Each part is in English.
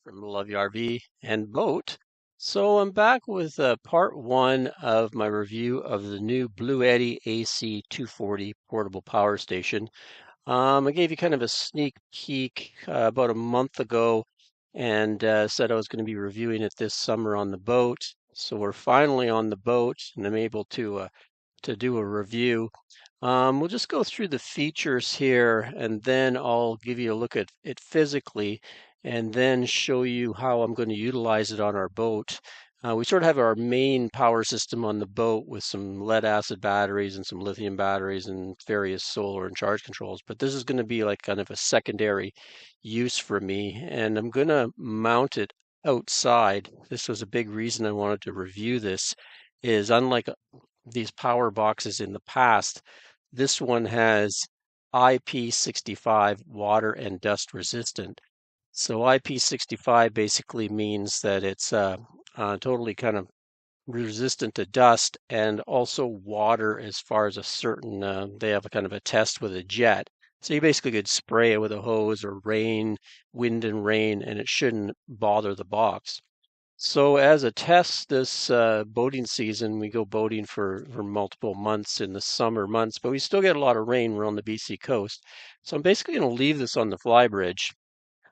From Love Your RV and Boat. So I'm back with part one of my review of the new Bluetti AC240 portable power station. I gave you kind of a sneak peek about a month ago and said I was going to be reviewing it this summer on the boat. So we're finally on the boat and I'm able to do a review. We'll just go through the features here and then I'll give you a look at it physically and then show you how I'm going to utilize it on our boat. We sort of have our main power system on the boat with some lead acid batteries and some lithium batteries and various solar and charge controls, but this is going to be like kind of a secondary use for me, and I'm going to mount it outside. This was a big reason I wanted to review this, is unlike these power boxes in the past, this one has IP65 water and dust resistant. So IP65 basically means that it's totally kind of resistant to dust and also water as far as a certain, they have a kind of a test with a jet. So you basically could spray it with a hose or rain, wind and rain, and it shouldn't bother the box. So as a test this boating season, we go boating for multiple months in the summer months, but we still get a lot of rain. We're on the BC coast. So I'm basically going to leave this on the flybridge.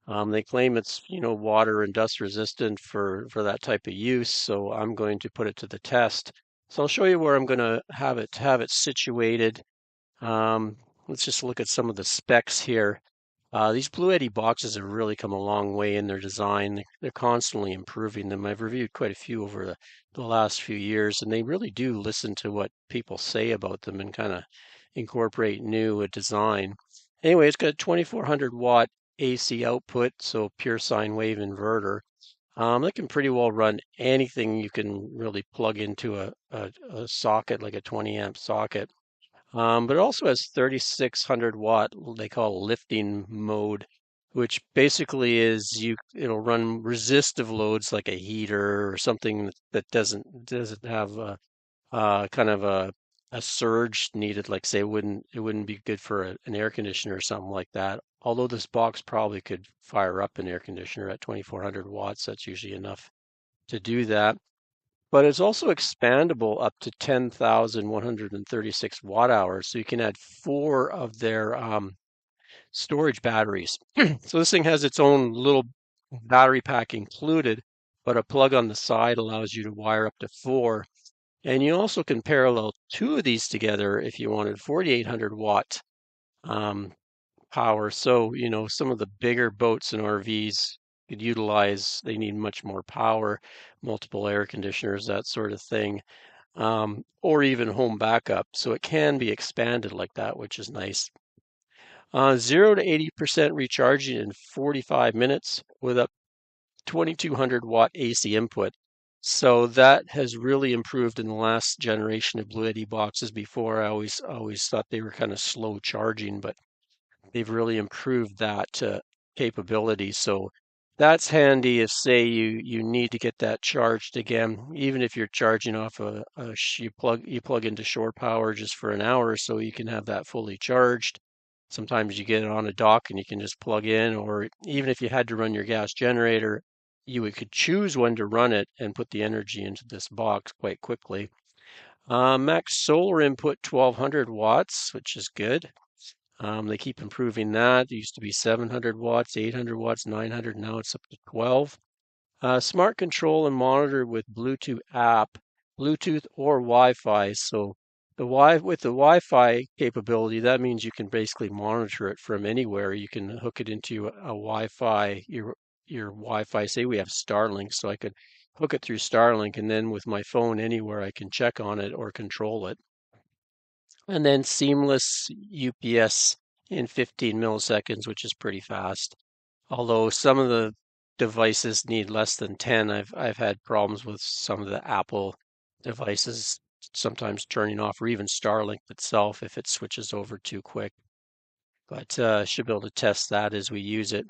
They claim it's, water and dust resistant for that type of use. So I'm going to put it to the test. So I'll show you where I'm going to have it situated. Let's just look at some of the specs here. These Bluetti boxes have really come a long way in their design. They're constantly improving them. I've reviewed quite a few over the last few years, and they really do listen to what people say about them and kind of incorporate new design. Anyway, it's got a 2400 watt AC output, so pure sine wave inverter. It can pretty well run anything you can really plug into a socket, like a 20 amp socket. But it also has 3600 watt, they call lifting mode, which basically is it'll run resistive loads like a heater or something that doesn't have kind of a surge needed. Like say it wouldn't be good for an air conditioner or something like that. Although this box probably could fire up an air conditioner at 2400 watts. That's usually enough to do that, but it's also expandable up to 10,136 watt hours. So you can add four of their storage batteries. So this thing has its own little battery pack included, but a plug on the side allows you to wire up to four. And you also can parallel two of these together if you wanted 4,800 watt um, power. So, some of the bigger boats and RVs could utilize, they need much more power, multiple air conditioners, that sort of thing, or even home backup. So it can be expanded like that, which is nice. 0 to 80% recharging in 45 minutes with a 2200 watt AC input. So that has really improved in the last generation of Bluetti boxes. Before, I always thought they were kind of slow charging, but they've really improved that capability. So that's handy if, say, you need to get that charged again. Even if you're charging off you plug into shore power just for an hour or so, you can have that fully charged. Sometimes you get it on a dock and you can just plug in, or even if you had to run your gas generator, could choose when to run it and put the energy into this box quite quickly. Max solar input 1200 watts, which is good. They keep improving that. It used to be 700 watts, 800 watts, 900. Now it's up to 12. Smart control and monitor with Bluetooth app, Bluetooth or Wi-Fi. So with the Wi-Fi capability, that means you can basically monitor it from anywhere. You can hook it into a Wi-Fi, your Wi-Fi. Say we have Starlink, so I could hook it through Starlink, and then with my phone anywhere, I can check on it or control it. And then seamless UPS in 15 milliseconds, which is pretty fast. Although some of the devices need less than 10. I've had problems with some of the Apple devices sometimes turning off, or even Starlink itself if it switches over too quick. But should be able to test that as we use it.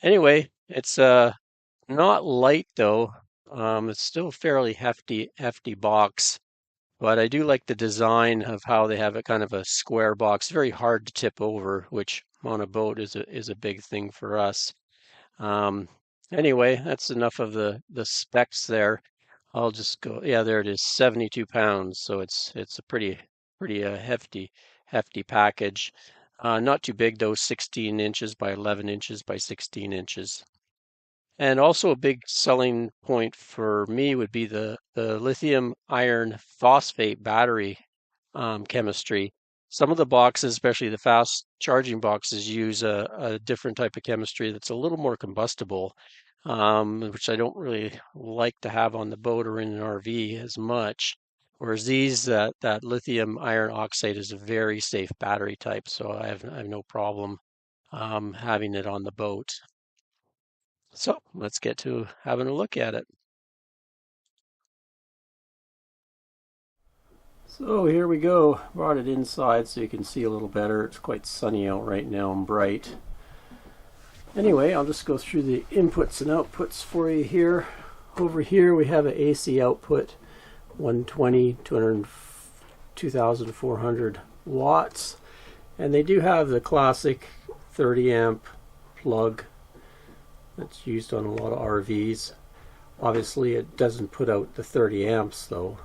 Anyway, it's not light though. It's still a fairly hefty box. But I do like the design of how they have a kind of a square box, very hard to tip over, which on a boat is a big thing for us. Um, Anyway, that's enough of the specs there. I'll just go. Yeah, there it is, 72 pounds. So it's a pretty hefty package. Not too big though, 16 inches by 11 inches by 16 inches. And also a big selling point for me would be the lithium iron phosphate battery chemistry. Some of the boxes, especially the fast charging boxes, use a different type of chemistry that's a little more combustible, which I don't really like to have on the boat or in an RV as much. Whereas these, that lithium iron oxide is a very safe battery type, so I have no problem having it on the boat. So let's get to having a look at it. So here we go. Brought it inside so you can see a little better. It's quite sunny out right now and bright. Anyway, I'll just go through the inputs and outputs for you here. Over here we have an AC output, 120, 2,400 watts. And they do have the classic 30 amp plug that's used on a lot of RVs. Obviously it doesn't put out the 30 amps though,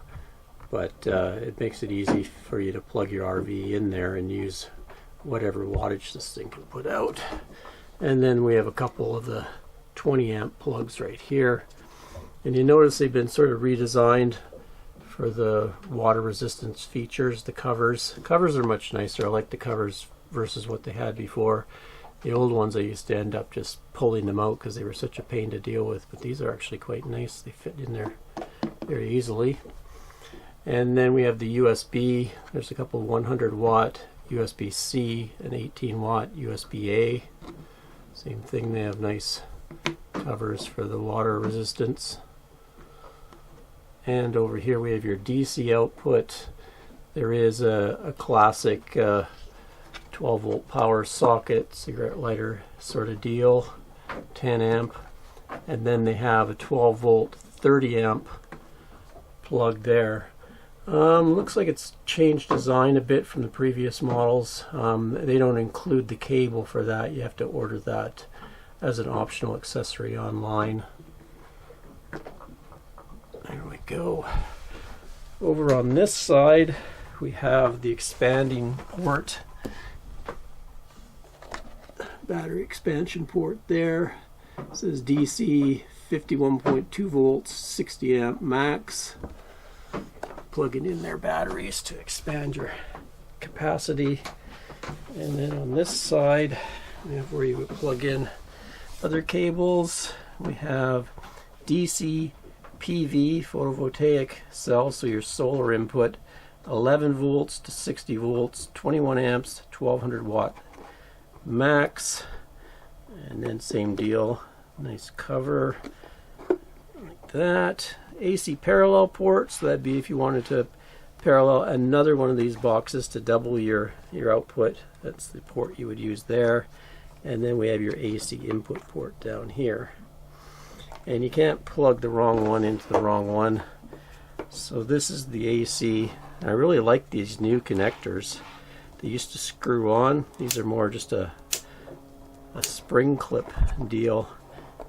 but it makes it easy for you to plug your RV in there and use whatever wattage this thing can put out. And then we have a couple of the 20 amp plugs right here. And you notice they've been sort of redesigned for the water resistance features. The covers are much nicer. I like the covers versus what they had before. The old ones I used to end up just pulling them out because they were such a pain to deal with, but these are actually quite nice. They fit in there very easily. And then we have the USB. There's a couple 100 watt USB-C and 18 watt USB-A. Same thing, they have nice covers for the water resistance. And over here we have your DC output. There is a classic 12 volt power socket, cigarette lighter sort of deal, 10 amp. And then they have a 12 volt 30 amp plug there. Looks like it's changed design a bit from the previous models. They don't include the cable for that. You have to order that as an optional accessory online. There we go. Over on this side, we have the expanding port, battery expansion port there. It says DC 51.2 volts, 60 amp max. Plugging in their batteries to expand your capacity. And then on this side, we have where you would plug in other cables. We have DC PV photovoltaic cells, so your solar input, 11 volts to 60 volts, 21 amps, 1200 watt max. And then same deal, nice cover like that. AC parallel port, so that'd be if you wanted to parallel another one of these boxes to double your output. That's the port you would use there. And then we have your AC input port down here. And you can't plug the wrong one into the wrong one. So this is the AC. I really like these new connectors. They used to screw on. These are more just a spring clip deal.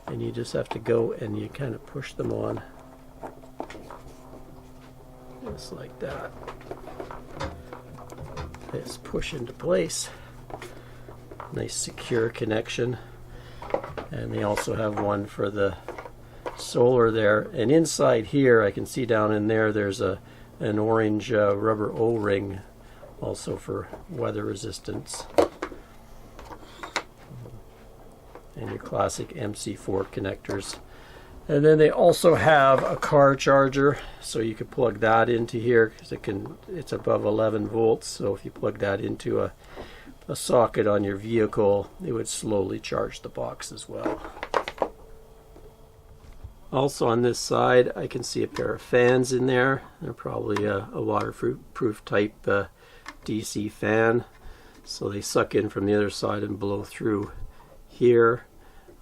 And you just have to go and you kind of push them on. Just like that. Just push into place. Nice secure connection. And they also have one for the solar there. And inside here, I can see down in there, there's an orange rubber O-ring also for weather resistance. And your classic MC4 connectors. And then they also have a car charger, so you could plug that into here because it's above 11 volts. So if you plug that into a socket on your vehicle, it would slowly charge the box as well. Also on this side, I can see a pair of fans in there. They're probably a waterproof type DC fan. So they suck in from the other side and blow through here.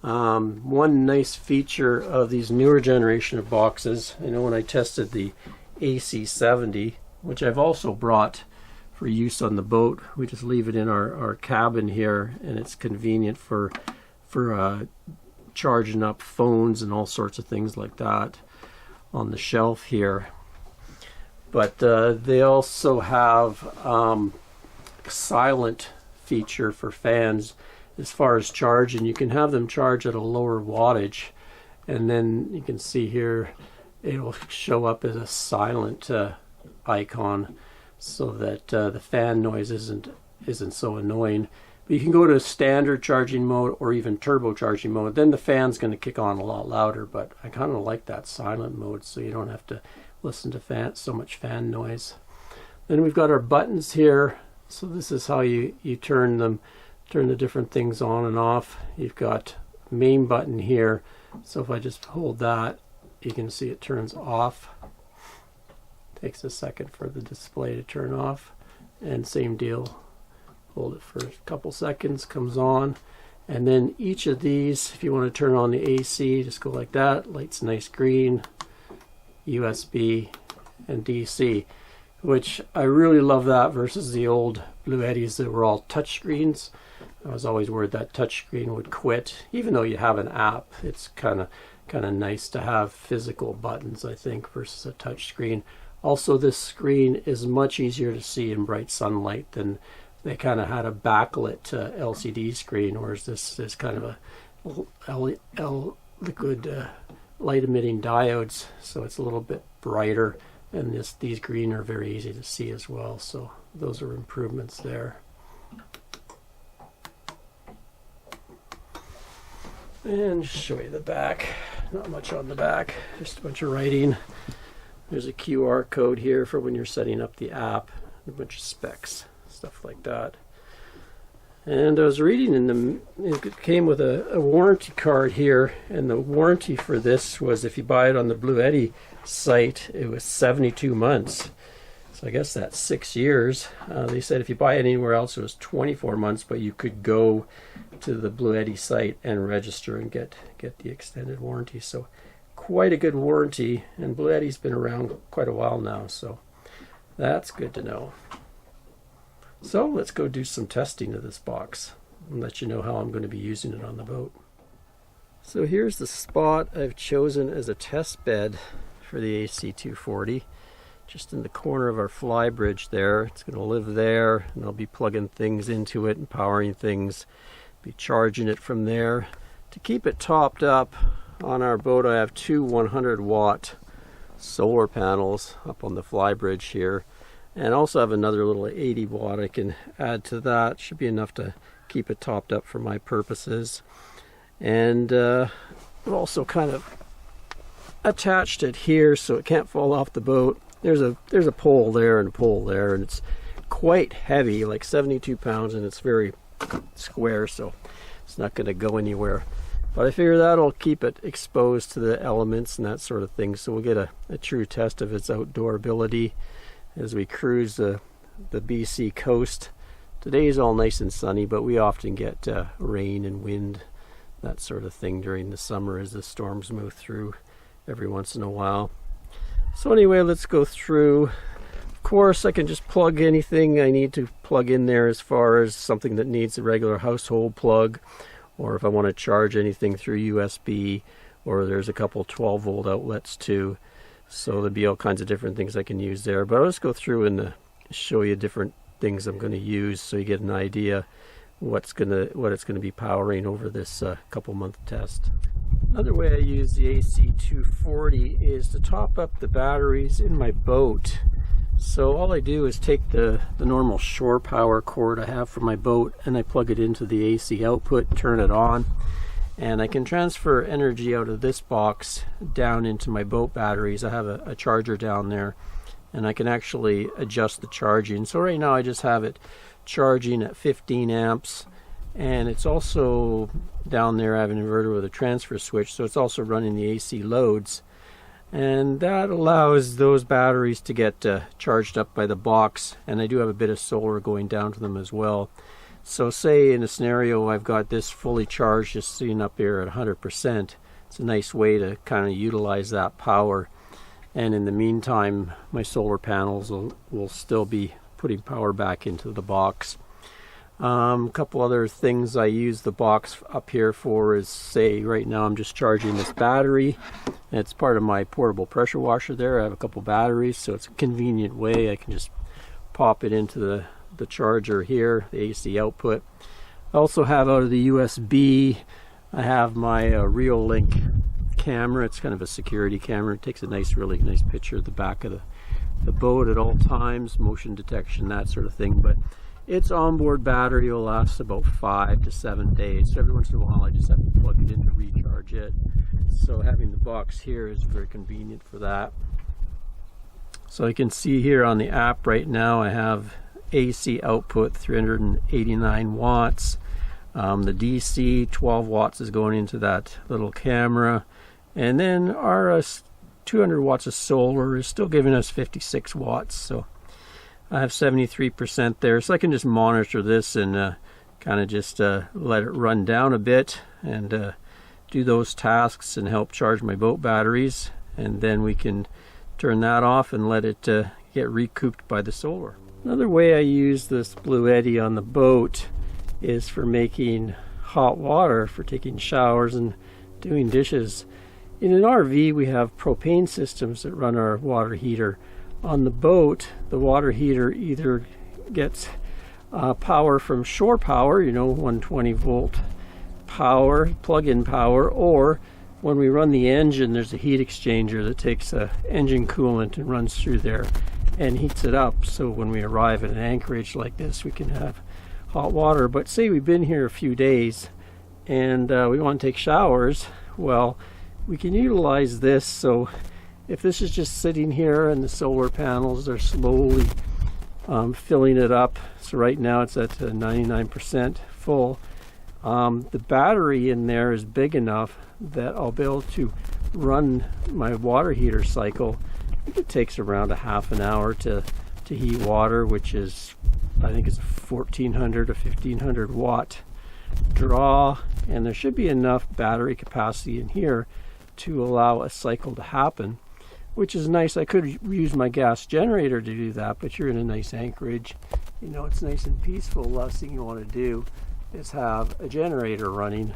One nice feature of these newer generation of boxes, I know when I tested the AC70, which I've also brought for use on the boat, we just leave it in our cabin here, and it's convenient for charging up phones and all sorts of things like that on the shelf here. But they also have a silent feature for fans as far as charging. You can have them charge at a lower wattage, and then you can see here it'll show up as a silent icon, so that the fan noise isn't so annoying. But you can go to standard charging mode or even turbo charging mode. Then the fan's going to kick on a lot louder, but I kind of like that silent mode, so you don't have to listen to so much fan noise. Then we've got our buttons here. So this is how you turn the different things on and off. You've got main button here. So if I just hold that, you can see it turns off. Takes a second for the display to turn off. And same deal. Hold it for a couple seconds, comes on. And then each of these, if you want to turn on the AC, just go like that. Light's nice green, USB, and DC. Which I really love that versus the old Bluettis that were all touch screens. I was always worried that touch screen would quit. Even though you have an app, it's kind of nice to have physical buttons, I think, versus a touch screen. Also, this screen is much easier to see in bright sunlight than they kind of had a backlit LCD screen, whereas this is kind of a liquid light emitting diodes, so it's a little bit brighter. And these green are very easy to see as well, so those are improvements there. And show you the back. Not much on the back, just a bunch of writing. There's a QR code here for when you're setting up the app, a bunch of specs, stuff like that. And I was reading it came with a warranty card here, and the warranty for this was, if you buy it on the Bluetti site, it was 72 months. So I guess that's 6 years. They said if you buy it anywhere else, it was 24 months, but you could go to the Bluetti site and register and get the extended warranty. So quite a good warranty, and Bluetti's been around quite a while now, so that's good to know. So let's go do some testing of this box and let you know how I'm going to be using it on the boat. So here's the spot I've chosen as a test bed for the AC240, just in the corner of our fly bridge there. It's going to live there, and I'll be plugging things into it and powering things, be charging it from there. To keep it topped up on our boat, I have two 100-watt solar panels up on the fly bridge here. And also have another little 80 watt I can add to that. Should be enough to keep it topped up for my purposes. And I've also kind of attached it here so it can't fall off the boat. There's a pole there and a pole there, and it's quite heavy, like 72 pounds, and it's very square, so it's not going to go anywhere. But I figure that'll keep it exposed to the elements and that sort of thing, so we'll get a true test of its outdoor ability as we cruise the BC coast. Today is all nice and sunny, but we often get rain and wind, that sort of thing during the summer as the storms move through every once in a while. So anyway, let's go through. Of course, I can just plug anything I need to plug in there as far as something that needs a regular household plug, or if I want to charge anything through USB, or there's a couple 12-volt outlets too. So there'll be all kinds of different things I can use there. But I'll just go through and show you different things I'm going to use so you get an idea what it's going to be powering over this couple month test. Another way I use the AC240 is to top up the batteries in my boat. So all I do is take the normal shore power cord I have for my boat, and I plug it into the AC output, turn it on, and I can transfer energy out of this box down into my boat batteries. I have a charger down there, and I can actually adjust the charging. So right now I just have it charging at 15 amps, and it's also down there I have an inverter with a transfer switch, so it's also running the AC loads, and that allows those batteries to get charged up by the box. And I do have a bit of solar going down to them as well. So say in a scenario I've got this fully charged, just sitting up here at 100%. It's a nice way to kind of utilize that power. And in the meantime, my solar panels will still be putting power back into the box. A couple other things I use the box up here for is, say, right now I'm just charging this battery. It's part of my portable pressure washer there. I have a couple batteries, so it's a convenient way. I can just pop it into the charger here, the AC output. I also have out of the USB, I have my Reolink camera. It's kind of a security camera. It takes a really nice picture of the back of the boat at all times, motion detection, that sort of thing. But its onboard battery will last about 5 to 7 days. So every once in a while I just have to plug it in to recharge it. So having the box here is very convenient for that. So you can see here on the app right now I have AC output 389 watts. The DC 12 watts is going into that little camera. And then our 200 watts of solar is still giving us 56 watts. So I have 73% there, so I can just monitor this and kind of just let it run down a bit and do those tasks and help charge my boat batteries, and then we can turn that off and let it get recouped by the solar. Another way I use this Bluetti on the boat is for making hot water, for taking showers and doing dishes. In an RV we have propane systems that run our water heater. On the boat, the water heater either gets power from shore power, 120 volt power, plug-in power, or when we run the engine, there's a heat exchanger that takes engine coolant and runs through there and heats it up. So when we arrive at an anchorage like this, we can have hot water. But say we've been here a few days and we want to take showers, well, we can utilize this. So if this is just sitting here and the solar panels are slowly filling it up, so right now it's at 99% full, the battery in there is big enough that I'll be able to run my water heater cycle. I think it takes around a half an hour to heat water, which is, I think it's a 1400 to 1500 watt draw, and there should be enough battery capacity in here to allow a cycle to happen, which is nice. I could use my gas generator to do that, but you're in a nice anchorage, it's nice and peaceful. Last thing you want to do is have a generator running.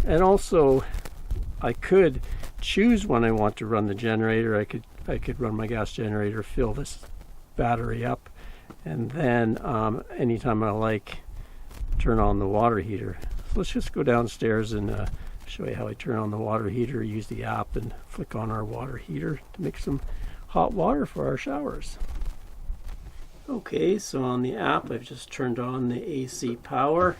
And also I could choose when I want to run the generator. I could run my gas generator, fill this battery up, and then anytime I like, turn on the water heater. So let's just go downstairs and show you how I turn on the water heater. Use the app and flick on our water heater to make some hot water for our showers. Okay, so on the app I've just turned on the AC power,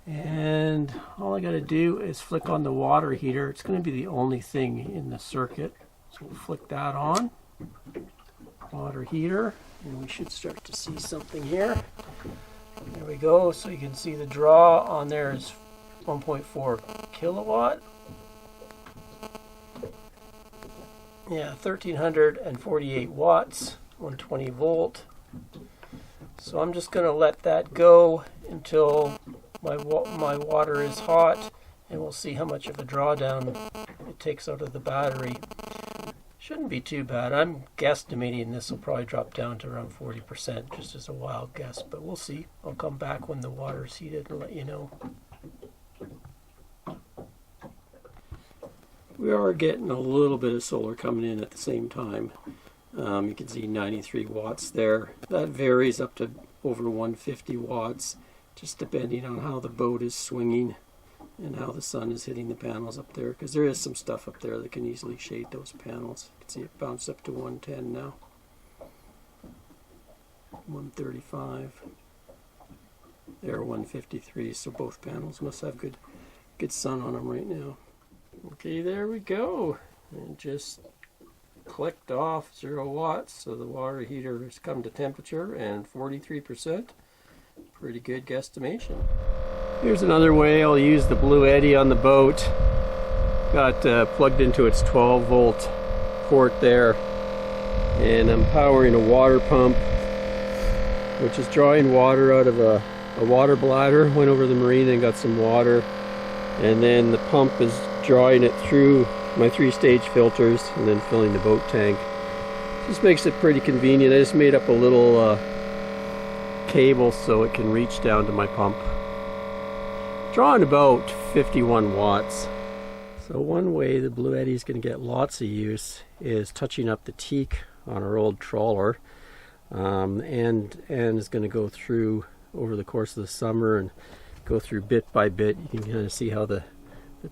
and all I got to do is flick on the water heater. It's going to be the only thing in the circuit, so we'll flick that on. Water heater, and we should start to see something here. There we go. So you can see the draw on there is 1.4 kilowatt. Yeah, 1348 watts, 120 volt. So I'm just going to let that go until my water is hot, and we'll see how much of a drawdown it takes out of the battery. Shouldn't be too bad. I'm guesstimating this will probably drop down to around 40%, just as a wild guess, but we'll see. I'll come back when the water's heated and let you know. We are getting a little bit of solar coming in at the same time. You can see 93 watts there. That varies up to over 150 watts, just depending on how the boat is swinging and how the sun is hitting the panels up there, because there is some stuff up there that can easily shade those panels. You can see it bounced up to 110 now. 135. There, 153, so both panels must have good sun on them right now. Okay, there we go. And just clicked off 0 watts, so the water heater has come to temperature, and 43%. Pretty good guesstimation. Here's another way I'll use the Bluetti on the boat. Got plugged into its 12 volt port there, and I'm powering a water pump, which is drawing water out of a water bladder. Went over the marina and got some water, and then the pump is drawing it through my 3-stage filters and then filling the boat tank. This makes it pretty convenient. I just made up a little cable so it can reach down to my pump. Drawing about 51 watts. So one way the Bluetti is going to get lots of use is touching up the teak on our old trawler, and is going to go through over the course of the summer and go through bit by bit. You can kind of see how the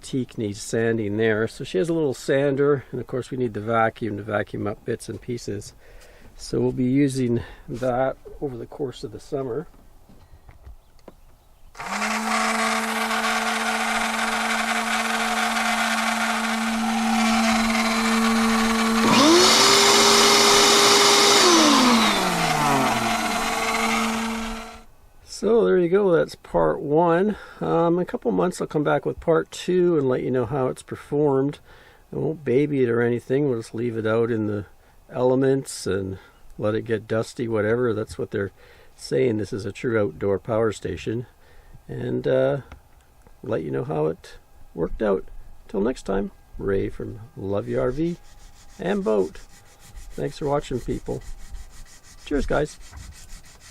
teak needs sanding there. So she has a little sander, and of course we need the vacuum to vacuum up bits and pieces. So we'll be using that over the course of the summer. So there you go, that's part one. In a couple months I'll come back with part two and let you know how it's performed. I won't baby it or anything, we'll just leave it out in the elements and let it get dusty, whatever. That's what they're saying. This is a true outdoor power station. And let you know how it worked out. Till next time, Ray from Love Your RV and Boat. Thanks for watching, people. Cheers, guys.